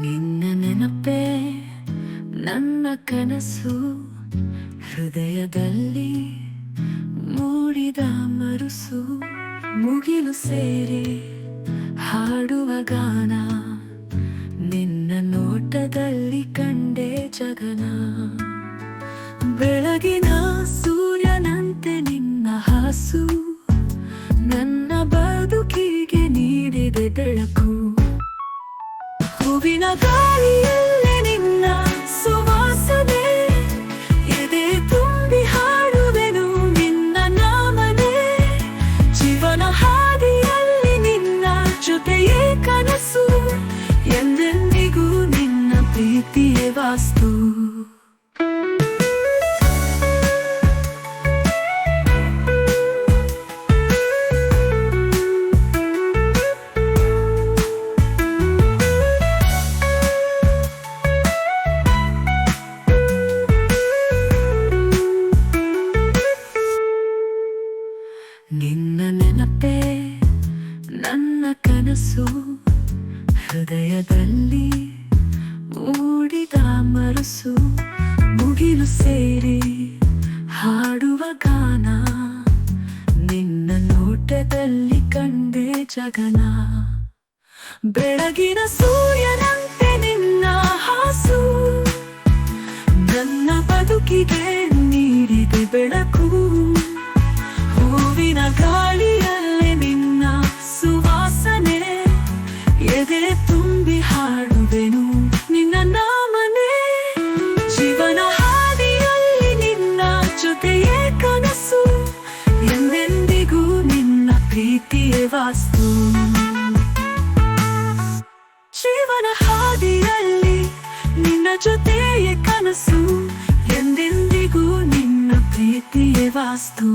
ನಿನ್ನ ನೆನಪೇ ನನ್ನ ಕನಸು, ಹೃದಯದಲ್ಲಿ ಮೂಡಿದ ಮರುಸು. ಮುಗಿಲು ಸೇರಿ ಹಾಡುವ ಗಾನ, ನಿನ್ನ ನೋಟದಲ್ಲಿ ಕಂಡೆ ಜಗನ. ಬೆಳಗಿನ ಸೂರ್ಯನಂತೆ ನಿನ್ನ ಹಾಸು, ನನ್ನ ಬದುಕಿಗೆ ನೀಡಿದೆ ಬೆಳಕು. ಹೂವಿನ ಗಾಳಿಯಲ್ಲಿ ನಿನ್ನ ಸುವಾಸನೆ, ಎದೆ ತುಂಬಿ ಹಾಡುವೆನು ನಿನ್ನ ನಾಮನೆ. ಜೀವನ ಹಾದಿಯಲ್ಲಿ ನಿನ್ನ ಜೊತೆಯೇ ಕನಸು, ಎಂದೆಂದಿಗೂ ನಿನ್ನ ಪ್ರೀತಿಯೇ ವಾಸ್ತು. ನಿನ್ನ ನೆನಪೇ ನನ್ನ ಕನಸು, ಹೃದಯದಲ್ಲಿ ಮೂಡಿದ ಮರುಸು. ಮುಗಿಲು ಸೇರಿ ಹಾಡುವ ಗಾನ, ನಿನ್ನ ನೋಟದಲ್ಲಿ ಕಂಡೆ ಜಗನ. ಬೆಳಗಿನ ಸೂರ್ಯನಂತೆ ನಿನ್ನ ಹಾಸು, ನನ್ನ ಬದುಕಿಗೆ ನೀಡಿದೆ ಬೆಳಕು. ಹೂವಿನ ಗಾಳಿಯಲ್ಲಿ ನಿನ್ನ ಸುವಾಸನೆ, ಎದೆ ತುಂಬಿ ಹಾಡುವೆನು ನಿನ್ನ ನಾಮನೆ. ಜೀವನ ಹಾದಿಯಲ್ಲಿ ನಿನ್ನ ಜೊತೆಯೇ ಕನಸು, ಎಂದೆಂದಿಗೂ ನಿನ್ನ ಪ್ರೀತಿಯೇ ವಾಸ್ತು. ಜೀವನ ಹಾದಿಯಲ್ಲಿ ನಿನ್ನ ಜೊತೆಯೇ ಕನಸು, ಎಂದೆಂದಿಗೂ ನಿನ್ನ ಪ್ರೀತಿಯೇ ವಾಸ್ತು.